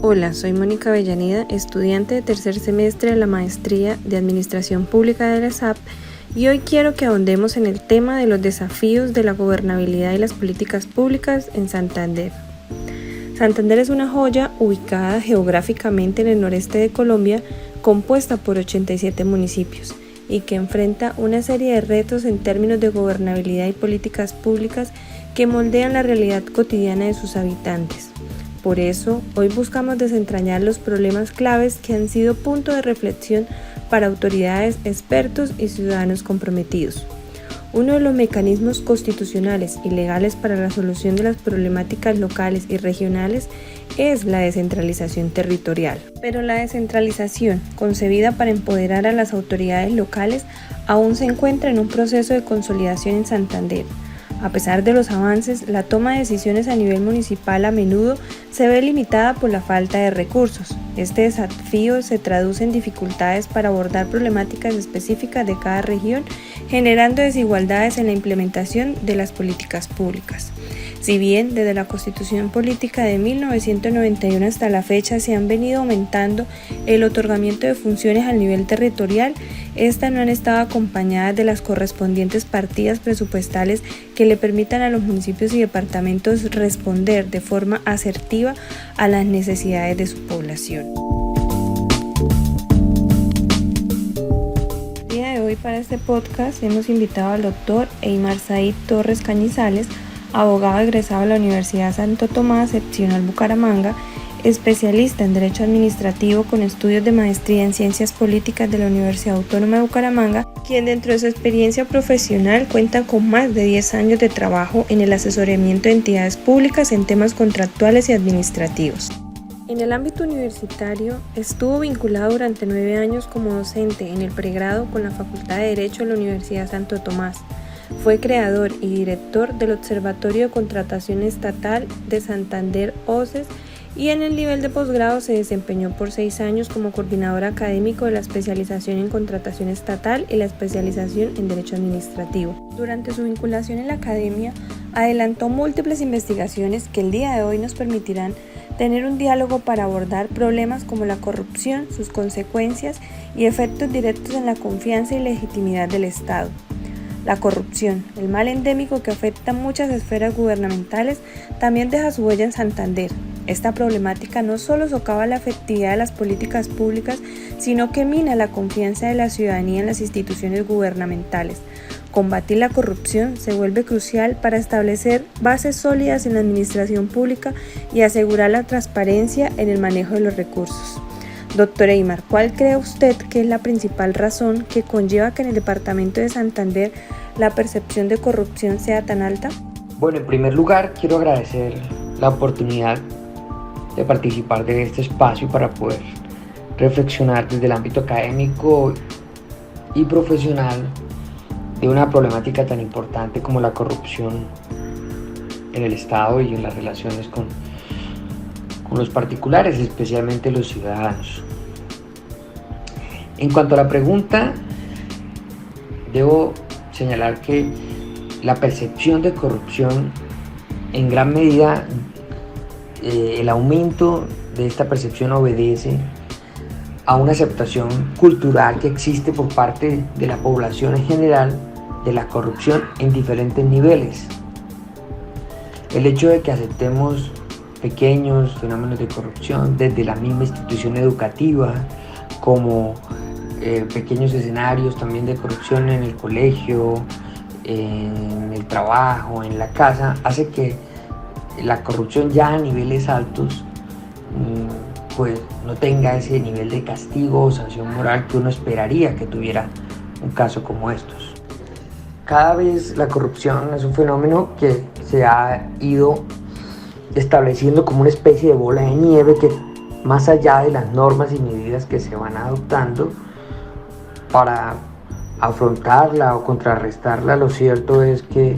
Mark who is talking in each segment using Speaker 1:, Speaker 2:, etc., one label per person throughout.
Speaker 1: Hola, soy Mónica Avellaneda, estudiante de tercer semestre de la Maestría de Administración Pública de la ESAP, y hoy quiero que ahondemos en el tema de los desafíos de la gobernabilidad y las políticas públicas en Santander. Santander es una joya ubicada geográficamente en el noreste de Colombia, compuesta por 87 municipios, y que enfrenta una serie de retos en términos de gobernabilidad y políticas públicas que moldean la realidad cotidiana de sus habitantes. Por eso, hoy buscamos desentrañar los problemas claves que han sido punto de reflexión para autoridades, expertos y ciudadanos comprometidos. Uno de los mecanismos constitucionales y legales para la solución de las problemáticas locales y regionales es la descentralización territorial. Pero la descentralización, concebida para empoderar a las autoridades locales, aún se encuentra en un proceso de consolidación en Santander. A pesar de los avances, la toma de decisiones a nivel municipal a menudo se ve limitada por la falta de recursos. Este desafío se traduce en dificultades para abordar problemáticas específicas de cada región, generando desigualdades en la implementación de las políticas públicas. Si bien desde la Constitución Política de 1991 hasta la fecha se han venido aumentando el otorgamiento de funciones al nivel territorial, estas no han estado acompañadas de las correspondientes partidas presupuestales que le permitan a los municipios y departamentos responder de forma asertiva a las necesidades de su población. El día de hoy para este podcast hemos invitado al doctor Eymar Said Torres Cañizales, abogado egresado de la Universidad Santo Tomás, seccional Bucaramanga, especialista en Derecho Administrativo con estudios de maestría en Ciencias Políticas de la Universidad Autónoma de Bucaramanga, quien dentro de su experiencia profesional cuenta con más de 10 años de trabajo en el asesoramiento de entidades públicas en temas contractuales y administrativos. En el ámbito universitario, estuvo vinculado durante 9 años como docente en el pregrado con la Facultad de Derecho de la Universidad Santo Tomás. Fue creador y director del Observatorio de Contratación Estatal de Santander, OCES, y en el nivel de posgrado se desempeñó por 6 años como coordinador académico de la especialización en Contratación Estatal y la especialización en Derecho Administrativo. Durante su vinculación en la academia, adelantó múltiples investigaciones que el día de hoy nos permitirán tener un diálogo para abordar problemas como la corrupción, sus consecuencias y efectos directos en la confianza y legitimidad del Estado. La corrupción, el mal endémico que afecta a muchas esferas gubernamentales, también deja su huella en Santander. Esta problemática no solo socava la efectividad de las políticas públicas, sino que mina la confianza de la ciudadanía en las instituciones gubernamentales. Combatir la corrupción se vuelve crucial para establecer bases sólidas en la administración pública y asegurar la transparencia en el manejo de los recursos. Doctor Eymar, ¿cuál cree usted que es la principal razón que conlleva que en el departamento de Santander la percepción de corrupción sea tan alta?
Speaker 2: Bueno, en primer lugar quiero agradecer la oportunidad de participar de este espacio para poder reflexionar desde el ámbito académico y profesional de una problemática tan importante como la corrupción en el Estado y en las relaciones con los particulares, especialmente los ciudadanos. En cuanto a la pregunta, debo señalar que la percepción de corrupción, en gran medida, el aumento de esta percepción obedece a una aceptación cultural que existe por parte de la población en general de la corrupción en diferentes niveles. El hecho de que aceptemos pequeños fenómenos de corrupción desde la misma institución educativa, como pequeños escenarios también de corrupción en el colegio, en el trabajo, en la casa, hace que la corrupción ya a niveles altos pues no tenga ese nivel de castigo o sanción moral que uno esperaría que tuviera un caso como estos. Cada vez la corrupción es un fenómeno que se ha ido estableciendo como una especie de bola de nieve que, más allá de las normas y medidas que se van adoptando para afrontarla o contrarrestarla, lo cierto es que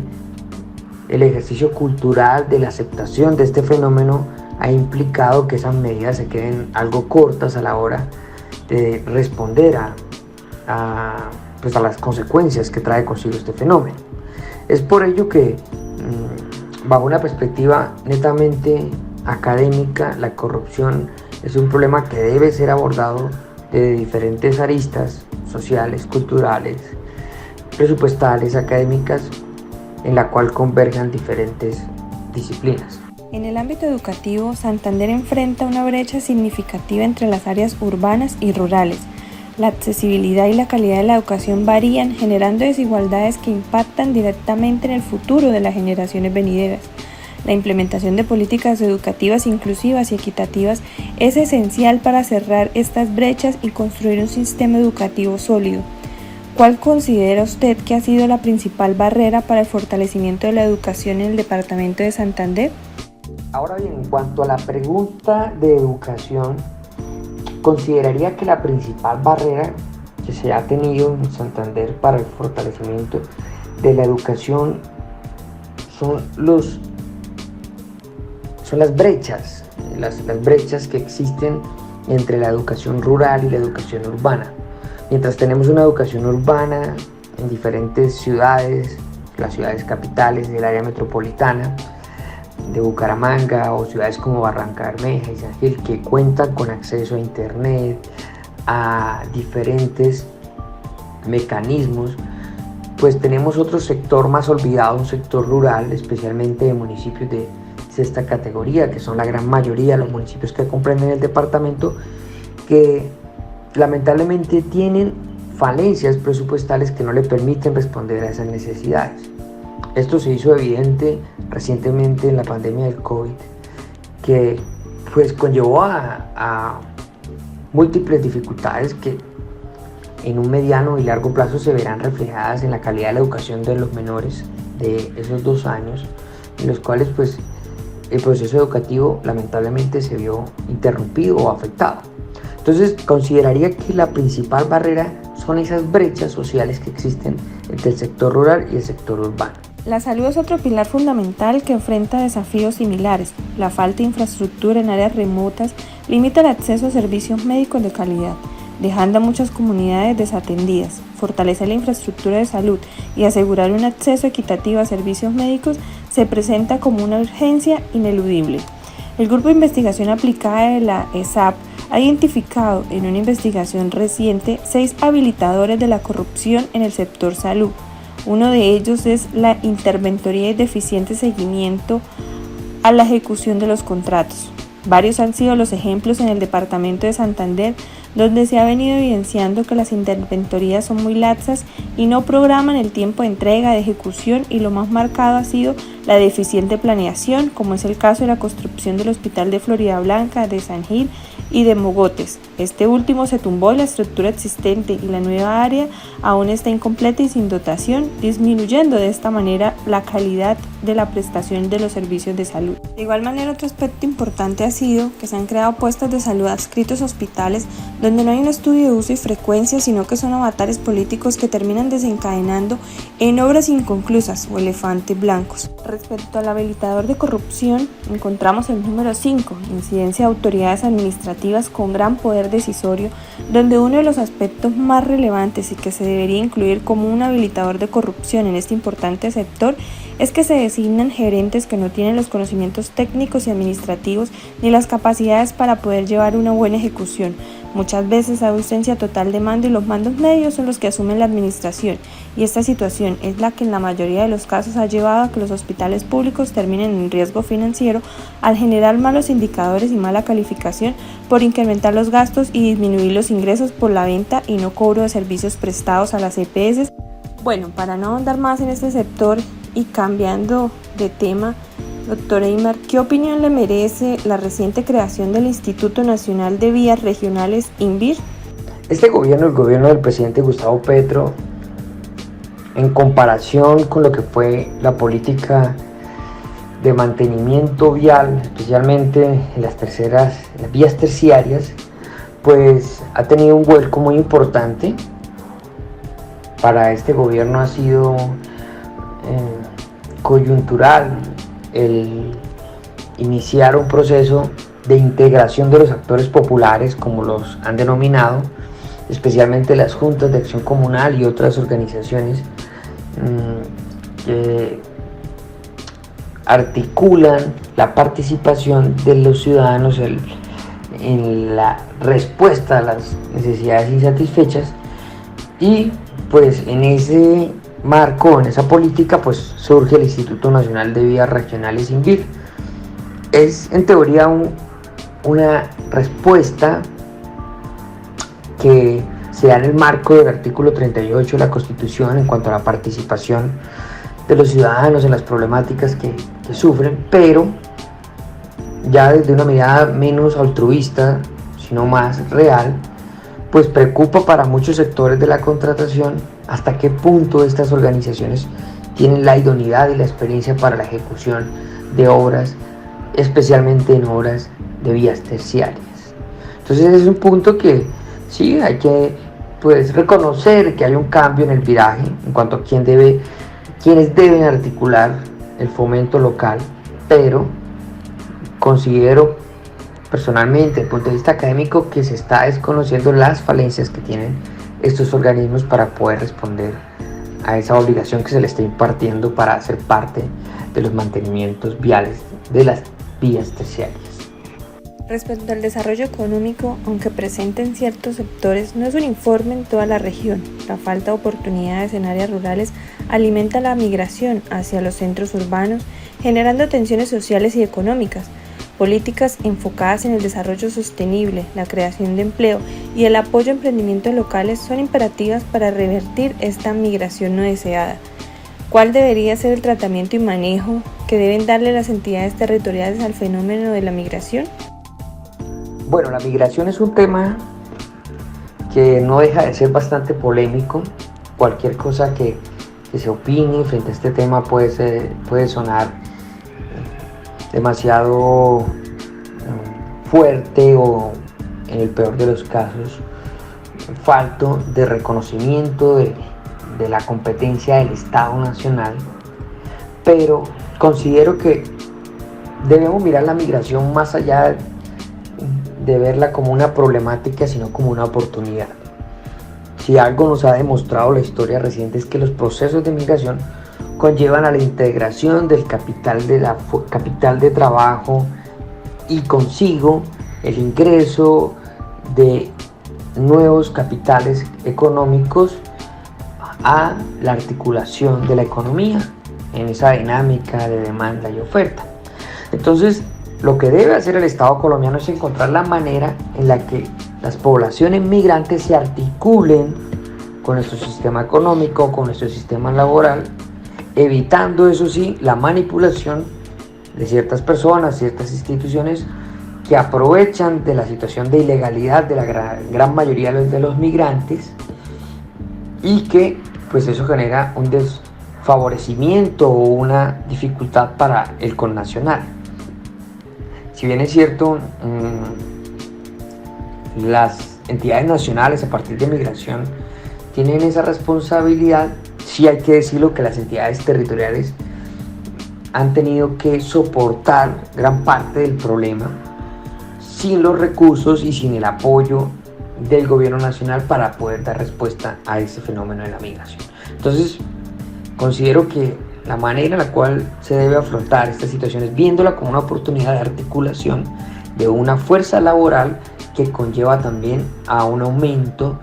Speaker 2: el ejercicio cultural de la aceptación de este fenómeno ha implicado que esas medidas se queden algo cortas a la hora de responder a las consecuencias que trae consigo este fenómeno. Es por ello que bajo una perspectiva netamente académica, la corrupción Es un problema que debe ser abordado de diferentes aristas sociales, culturales, presupuestales, académicas, en la cual converjan diferentes disciplinas.
Speaker 1: En el ámbito educativo, Santander enfrenta una brecha significativa entre las áreas urbanas y rurales. La accesibilidad y la calidad de la educación varían, generando desigualdades que impactan directamente en el futuro de las generaciones venideras. La implementación de políticas educativas inclusivas y equitativas es esencial para cerrar estas brechas y construir un sistema educativo sólido. ¿Cuál considera usted que ha sido la principal barrera para el fortalecimiento de la educación en el departamento de Santander?
Speaker 2: Ahora bien, en cuanto a la pregunta de educación, consideraría que la principal barrera que se ha tenido en Santander para el fortalecimiento de la educación son las brechas, las brechas que existen entre la educación rural y la educación urbana. Mientras tenemos una educación urbana en diferentes ciudades, las ciudades capitales del área metropolitana de Bucaramanga o ciudades como Barranca Bermeja y San Gil, que cuentan con acceso a internet, a diferentes mecanismos, pues tenemos otro sector más olvidado, un sector rural, especialmente de municipios de sexta categoría, que son la gran mayoría de los municipios que comprenden el departamento, que lamentablemente tienen falencias presupuestales que no le permiten responder a esas necesidades. Esto se hizo evidente recientemente en la pandemia del COVID, que pues conllevó a múltiples dificultades que en un mediano y largo plazo se verán reflejadas en la calidad de la educación de los menores de esos 2 años, en los cuales pues el proceso educativo lamentablemente se vio interrumpido o afectado. Entonces consideraría que la principal barrera son esas brechas sociales que existen entre el sector rural y el sector urbano.
Speaker 1: La salud es otro pilar fundamental que enfrenta desafíos similares. La falta de infraestructura en áreas remotas limita el acceso a servicios médicos de calidad, dejando a muchas comunidades desatendidas. Fortalecer la infraestructura de salud y asegurar un acceso equitativo a servicios médicos se presenta como una urgencia ineludible. El Grupo de Investigación Aplicada de la ESAP ha identificado en una investigación reciente 6 habilitadores de la corrupción en el sector salud. Uno de ellos es la interventoría y deficiente seguimiento a la ejecución de los contratos. Varios han sido los ejemplos en el departamento de Santander donde se ha venido evidenciando que las interventorías son muy laxas y no programan el tiempo de entrega, de ejecución, y lo más marcado ha sido la deficiente planeación, como es el caso de la construcción del Hospital de Floridablanca, de San Gil y de Mogotes. Este último se tumbó y la estructura existente y la nueva área aún está incompleta y sin dotación, disminuyendo de esta manera la calidad de la prestación de los servicios de salud. De igual manera, otro aspecto importante ha sido que se han creado puestos de salud adscritos a hospitales donde no hay un estudio de uso y frecuencia, sino que son avatares políticos que terminan desencadenando en obras inconclusas o elefantes blancos. Respecto al habilitador de corrupción, encontramos el número 5, incidencia de autoridades administrativas con gran poder decisorio, donde uno de los aspectos más relevantes y que se debería incluir como un habilitador de corrupción en este importante sector es que se designan gerentes que no tienen los conocimientos técnicos y administrativos ni las capacidades para poder llevar una buena ejecución. Muchas veces hay ausencia total de mando y los mandos medios son los que asumen la administración, y esta situación es la que en la mayoría de los casos ha llevado a que los hospitales públicos terminen en riesgo financiero al generar malos indicadores y mala calificación por incrementar los gastos y disminuir los ingresos por la venta y no cobro de servicios prestados a las EPS. Bueno, para no ahondar más en este sector y cambiando de tema, doctor Eymar, ¿qué opinión le merece la reciente creación del Instituto Nacional de Vías Regionales, INVIR?
Speaker 2: Este gobierno, el gobierno del presidente Gustavo Petro, en comparación con lo que fue la política de mantenimiento vial, especialmente en las vías terciarias, pues ha tenido un vuelco muy importante. Para este gobierno ha sido coyuntural el iniciar un proceso de integración de los actores populares, como los han denominado, especialmente las juntas de acción comunal y otras organizaciones que articulan la participación de los ciudadanos en la respuesta a las necesidades insatisfechas, y pues en ese marco, en esa política, pues surge el Instituto Nacional de Vías Regionales INVIR. Es en teoría una respuesta que se da en el marco del artículo 38 de la Constitución en cuanto a la participación de los ciudadanos en las problemáticas que sufren, pero ya desde una mirada menos altruista, sino más real, pues preocupa para muchos sectores de la contratación hasta qué punto estas organizaciones tienen la idoneidad y la experiencia para la ejecución de obras, especialmente en obras de vías terciarias. Entonces es un punto que sí hay que pues reconocer que hay un cambio en el viraje en cuanto a quienes deben articular el fomento local, pero considero personalmente, desde el punto de vista académico, que se está desconociendo las falencias que tienen estos organismos para poder responder a esa obligación que se les está impartiendo para ser parte de los mantenimientos viales de las vías terciarias.
Speaker 1: Respecto al desarrollo económico, aunque presente en ciertos sectores, no es uniforme en toda la región. La falta de oportunidades en áreas rurales alimenta la migración hacia los centros urbanos, generando tensiones sociales y económicas. Políticas enfocadas en el desarrollo sostenible, la creación de empleo y el apoyo a emprendimientos locales son imperativas para revertir esta migración no deseada. ¿Cuál debería ser el tratamiento y manejo que deben darle las entidades territoriales al fenómeno de la migración?
Speaker 2: Bueno, la migración es un tema que no deja de ser bastante polémico. Cualquier cosa que se opine frente a este tema puede sonar demasiado fuerte o, en el peor de los casos, falto de reconocimiento de la competencia del Estado Nacional, pero considero que debemos mirar la migración más allá de verla como una problemática, sino como una oportunidad. Si algo nos ha demostrado la historia reciente es que los procesos de migración conllevan a la integración del capital de trabajo y consigo el ingreso de nuevos capitales económicos a la articulación de la economía en esa dinámica de demanda y oferta. Entonces, lo que debe hacer el Estado colombiano es encontrar la manera en la que las poblaciones migrantes se articulen con nuestro sistema económico, con nuestro sistema laboral, evitando, eso sí, la manipulación de ciertas personas, ciertas instituciones que aprovechan de la situación de ilegalidad de la gran mayoría de los migrantes, y que pues eso genera un desfavorecimiento o una dificultad para el connacional. Si bien es cierto, las entidades nacionales a partir de migración tienen esa responsabilidad, sí hay que decirlo que las entidades territoriales han tenido que soportar gran parte del problema sin los recursos y sin el apoyo del gobierno nacional para poder dar respuesta a ese fenómeno de la migración. Entonces, considero que la manera en la cual se debe afrontar esta situación es viéndola como una oportunidad de articulación de una fuerza laboral que conlleva también a un aumento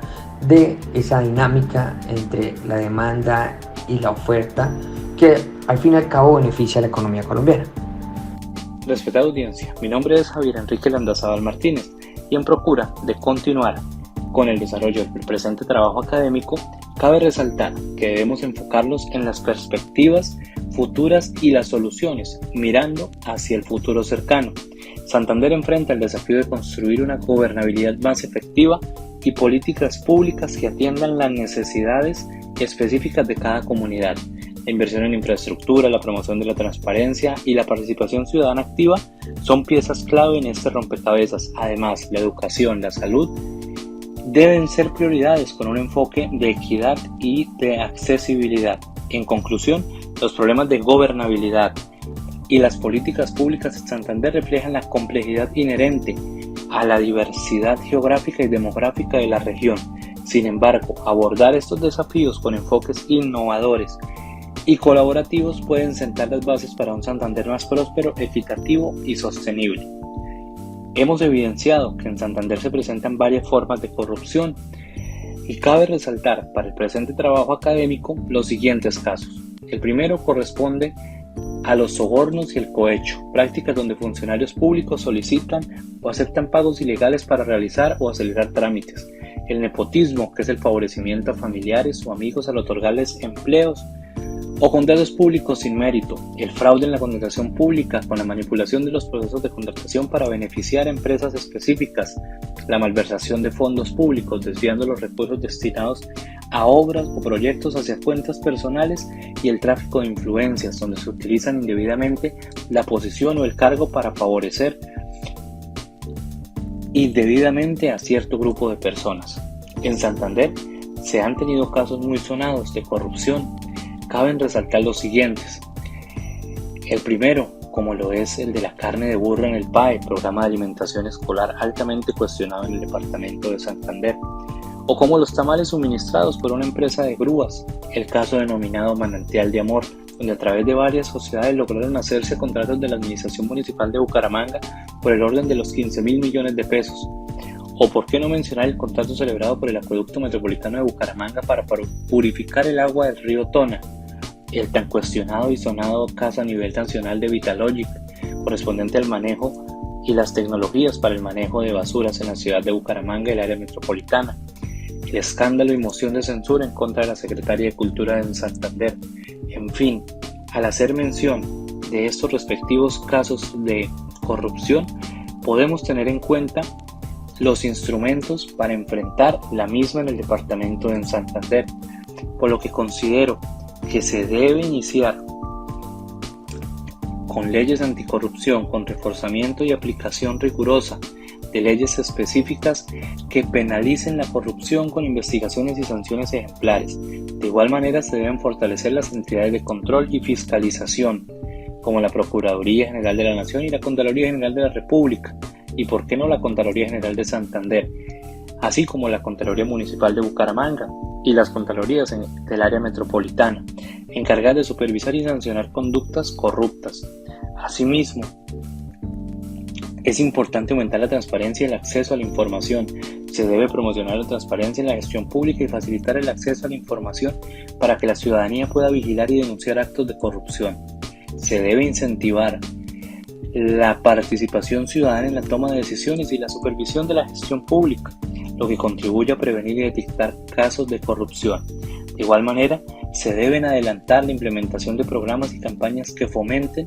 Speaker 2: de esa dinámica entre la demanda y la oferta, que al fin y al cabo beneficia a la economía colombiana.
Speaker 3: Respetada audiencia, mi nombre es Javier Enrique Landazábal Martínez y en procura de continuar con el desarrollo del presente trabajo académico, cabe resaltar que debemos enfocarlos en las perspectivas futuras y las soluciones, mirando hacia el futuro cercano. Santander enfrenta el desafío de construir una gobernabilidad más efectiva y políticas públicas que atiendan las necesidades específicas de cada comunidad. La inversión en infraestructura, la promoción de la transparencia y la participación ciudadana activa son piezas clave en este rompecabezas. Además, la educación, la salud deben ser prioridades con un enfoque de equidad y de accesibilidad. En conclusión, los problemas de gobernabilidad y las políticas públicas en Santander reflejan la complejidad inherente a la diversidad geográfica y demográfica de la región. Sin embargo, abordar estos desafíos con enfoques innovadores y colaborativos pueden sentar las bases para un Santander más próspero, equitativo y sostenible. Hemos evidenciado que en Santander se presentan varias formas de corrupción y cabe resaltar para el presente trabajo académico los siguientes casos. El primero corresponde a los sobornos y el cohecho, prácticas donde funcionarios públicos solicitan o aceptan pagos ilegales para realizar o acelerar trámites. El nepotismo, que es el favorecimiento a familiares o amigos al otorgarles empleos o contratos públicos sin mérito. El fraude en la contratación pública con la manipulación de los procesos de contratación para beneficiar a empresas específicas. La malversación de fondos públicos, desviando los recursos destinados a obras o proyectos hacia cuentas personales, y el tráfico de influencias, donde se utilizan indebidamente la posición o el cargo para favorecer indebidamente a cierto grupo de personas. En Santander se han tenido casos muy sonados de corrupción. Caben resaltar los siguientes. El primero, como lo es el de la carne de burro en el PAE, programa de alimentación escolar altamente cuestionado en el departamento de Santander, o como los tamales suministrados por una empresa de grúas, el caso denominado Manantial de Amor, donde a través de varias sociedades lograron hacerse contratos de la Administración Municipal de Bucaramanga por el orden de los 15.000 millones de pesos. O por qué no mencionar el contrato celebrado por el Acueducto Metropolitano de Bucaramanga para purificar el agua del río Tona, el tan cuestionado y sonado caso a nivel nacional de Vitalogic, correspondiente al manejo y las tecnologías para el manejo de basuras en la ciudad de Bucaramanga y el área metropolitana, el escándalo y moción de censura en contra de la Secretaría de Cultura de Santander. En fin, al hacer mención de estos respectivos casos de corrupción, podemos tener en cuenta los instrumentos para enfrentar la misma en el departamento de Santander, por lo que considero que se debe iniciar con leyes anticorrupción, con reforzamiento y aplicación rigurosa de leyes específicas que penalicen la corrupción con investigaciones y sanciones ejemplares. De igual manera se deben fortalecer las entidades de control y fiscalización, como la Procuraduría General de la Nación y la Contraloría General de la República, y por qué no la Contraloría General de Santander, así como la Contraloría Municipal de Bucaramanga y las Contralorías del área metropolitana, encargadas de supervisar y sancionar conductas corruptas. Asimismo, es importante aumentar la transparencia y el acceso a la información. Se debe promocionar la transparencia en la gestión pública y facilitar el acceso a la información para que la ciudadanía pueda vigilar y denunciar actos de corrupción. Se debe incentivar la participación ciudadana en la toma de decisiones y la supervisión de la gestión pública, lo que contribuye a prevenir y detectar casos de corrupción. De igual manera, se deben adelantar la implementación de programas y campañas que fomenten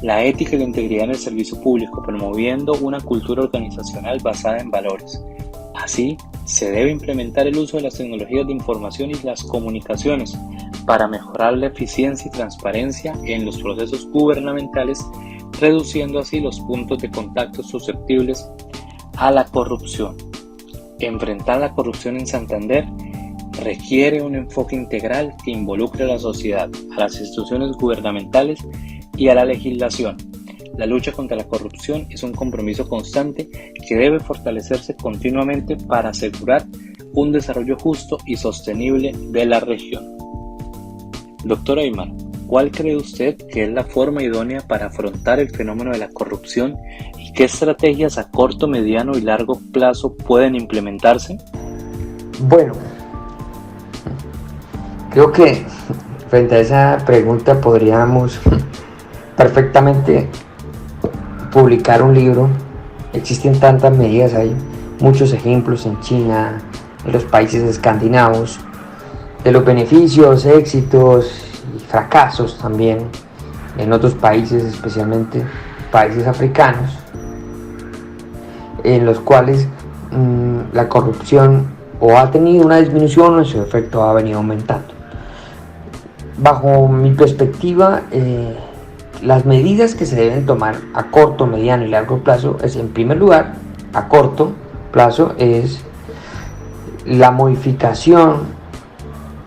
Speaker 3: la ética y la integridad en el servicio público, promoviendo una cultura organizacional basada en valores. Así, se debe implementar el uso de las tecnologías de información y las comunicaciones para mejorar la eficiencia y transparencia en los procesos gubernamentales, reduciendo así los puntos de contacto susceptibles a la corrupción. Enfrentar la corrupción en Santander requiere un enfoque integral que involucre a la sociedad, a las instituciones gubernamentales y a la legislación. La lucha contra la corrupción es un compromiso constante que debe fortalecerse continuamente para asegurar un desarrollo justo y sostenible de la región. Doctor Aymar, ¿cuál cree usted que es la forma idónea para afrontar el fenómeno de la corrupción y qué estrategias a corto, mediano y largo plazo pueden implementarse?
Speaker 2: Bueno, creo que frente a esa pregunta podríamos perfectamente publicar un libro. Existen tantas medidas, hay muchos ejemplos en China, en los países escandinavos, de los beneficios, éxitos y fracasos también en otros países, especialmente países africanos, en los cuales la corrupción o ha tenido una disminución o en su efecto ha venido aumentando. Bajo mi perspectiva, las medidas que se deben tomar a corto, mediano y largo plazo es, en primer lugar, a corto plazo es la modificación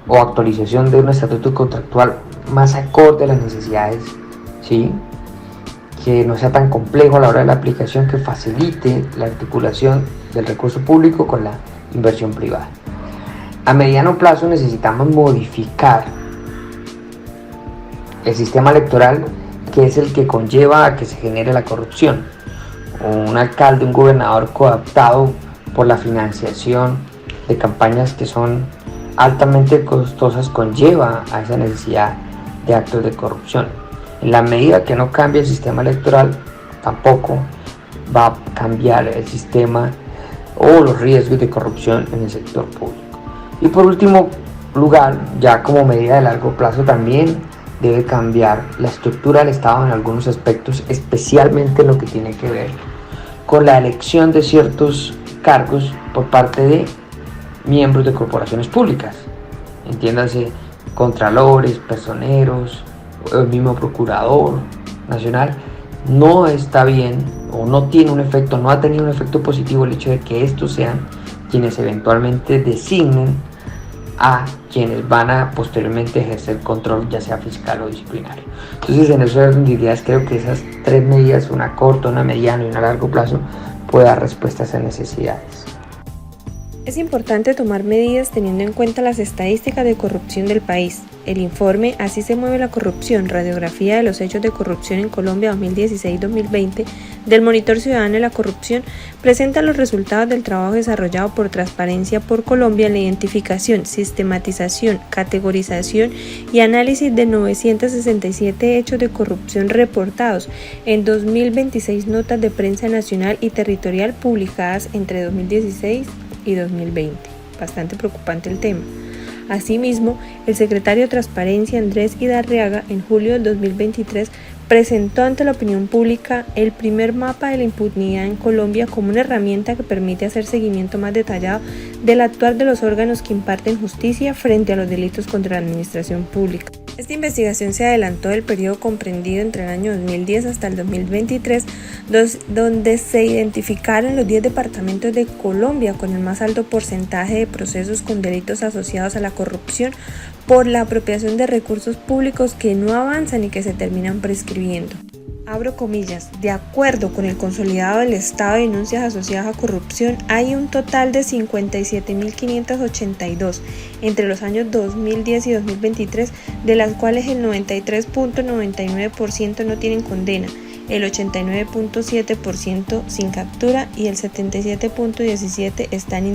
Speaker 2: o actualización de un estatuto contractual más acorde a las necesidades, ¿sí? Que no sea tan complejo a la hora de la aplicación, que facilite la articulación del recurso público con la inversión privada. A mediano plazo necesitamos modificar el sistema electoral, que es el que conlleva a que se genere la corrupción, o un alcalde, un gobernador cooptado por la financiación de campañas que son altamente costosas conlleva a esa necesidad de actos de corrupción. En la medida que no cambie el sistema electoral, tampoco va a cambiar el sistema o los riesgos de corrupción en el sector público. Y por último lugar, ya como medida de largo plazo, también debe cambiar la estructura del Estado en algunos aspectos, especialmente en lo que tiene que ver con la elección de ciertos cargos por parte de miembros de corporaciones públicas, entiéndase contralores, personeros, el mismo procurador nacional. No está bien o no tiene un efecto, no ha tenido un efecto positivo el hecho de que estos sean quienes eventualmente designen a quienes van a posteriormente ejercer control, ya sea fiscal o disciplinario. Entonces, en ese orden de ideas, creo que esas tres medidas, una a corto, una a mediano y una a largo plazo, puede dar respuesta a esas necesidades.
Speaker 1: Es importante tomar medidas teniendo en cuenta las estadísticas de corrupción del país. El informe Así se mueve la corrupción, radiografía de los hechos de corrupción en Colombia 2016-2020 del Monitor Ciudadano de la Corrupción presenta los resultados del trabajo desarrollado por Transparencia por Colombia en la identificación, sistematización, categorización y análisis de 967 hechos de corrupción reportados en 2026 notas de prensa nacional y territorial publicadas entre 2016 y 2020. Bastante preocupante el tema. Asimismo, el secretario de Transparencia Andrés Idarriaga en julio del 2023 presentó ante la opinión pública el primer mapa de la impunidad en Colombia como una herramienta que permite hacer seguimiento más detallado del actuar de los órganos que imparten justicia frente a los delitos contra la administración pública. Esta investigación se adelantó del periodo comprendido entre el año 2010 hasta el 2023, donde se identificaron los 10 departamentos de Colombia con el más alto porcentaje de procesos con delitos asociados a la corrupción por la apropiación de recursos públicos que no avanzan y que se terminan prescribiendo. Abro comillas, de acuerdo con el consolidado del Estado de denuncias asociadas a corrupción, hay un total de 57.582 entre los años 2010 y 2023, de las cuales el 93.99% no tienen condena, el 89.7% sin captura y el 77.17% están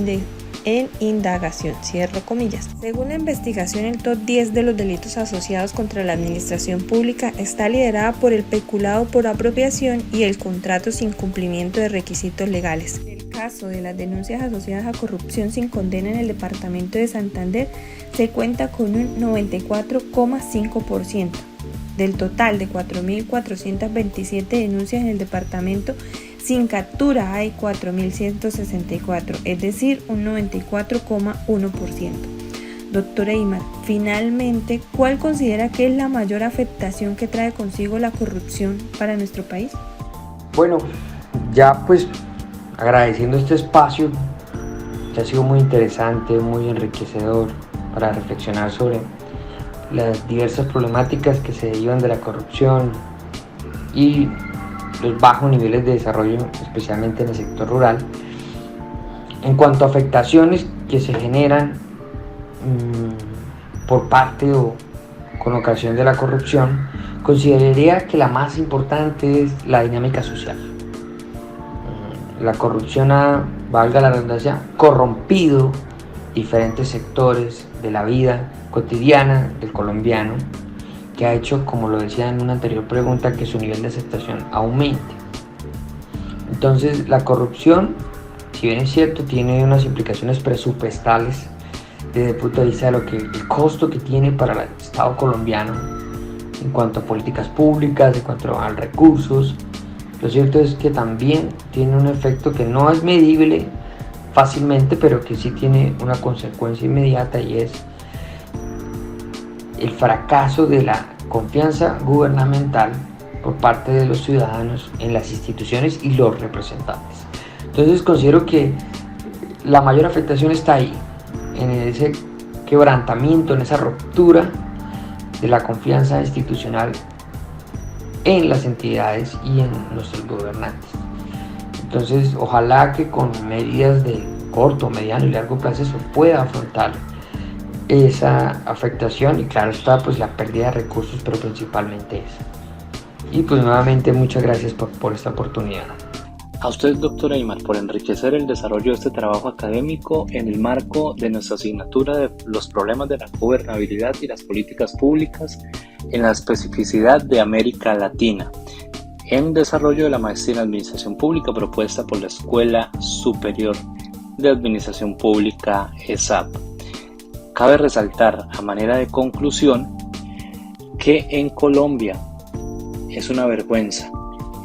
Speaker 1: en indagación, cierro comillas. Según la investigación, el top 10 de los delitos asociados contra la administración pública está liderada por el peculado por apropiación y el contrato sin cumplimiento de requisitos legales. En el caso de las denuncias asociadas a corrupción sin condena en el departamento de Santander, se cuenta con un 94,5%. Del total de 4.427 denuncias en el departamento, sin captura hay 4.164, es decir, un 94,1%. Doctora Eymar, finalmente, ¿cuál considera que es la mayor afectación que trae consigo la corrupción para nuestro país?
Speaker 2: Bueno, ya pues agradeciendo este espacio, que ha sido muy interesante, muy enriquecedor para reflexionar sobre las diversas problemáticas que se derivan de la corrupción y los bajos niveles de desarrollo, especialmente en el sector rural. En cuanto a afectaciones que se generan por parte o con ocasión de la corrupción, consideraría que la más importante es la dinámica social. La corrupción ha, valga la redundancia, corrompido diferentes sectores de la vida cotidiana del colombiano, que ha hecho, como lo decía en una anterior pregunta, que su nivel de aceptación aumente. Entonces, la corrupción, si bien es cierto, tiene unas implicaciones presupuestales desde el punto de vista de lo que el costo que tiene para el Estado colombiano en cuanto a políticas públicas, en cuanto a recursos. Lo cierto es que también tiene un efecto que no es medible fácilmente, pero que sí tiene una consecuencia inmediata, y es el fracaso de la confianza gubernamental por parte de los ciudadanos en las instituciones y los representantes. Entonces considero que la mayor afectación está ahí, en ese quebrantamiento, en esa ruptura de la confianza institucional en las entidades y en nuestros gobernantes. Entonces, ojalá que con medidas de corto, mediano y largo plazo se pueda afrontar esa afectación, y claro está, pues la pérdida de recursos, pero principalmente eso. Y pues nuevamente muchas gracias por esta oportunidad.
Speaker 3: A usted, doctora Aymar, por enriquecer el desarrollo de este trabajo académico en el marco de nuestra asignatura de los problemas de la gobernabilidad y las políticas públicas en la especificidad de América Latina, en desarrollo de la maestría en Administración Pública propuesta por la Escuela Superior de Administración Pública, ESAP. Cabe resaltar, a manera de conclusión, que en Colombia es una vergüenza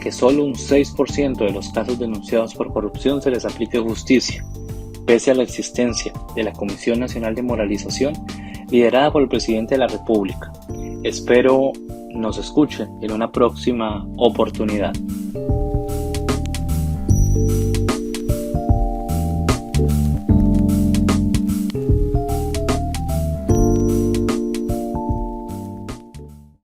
Speaker 3: que solo un 6% de los casos denunciados por corrupción se les aplique justicia, pese a la existencia de la Comisión Nacional de Moralización liderada por el presidente de la República. Espero nos escuchen en una próxima oportunidad.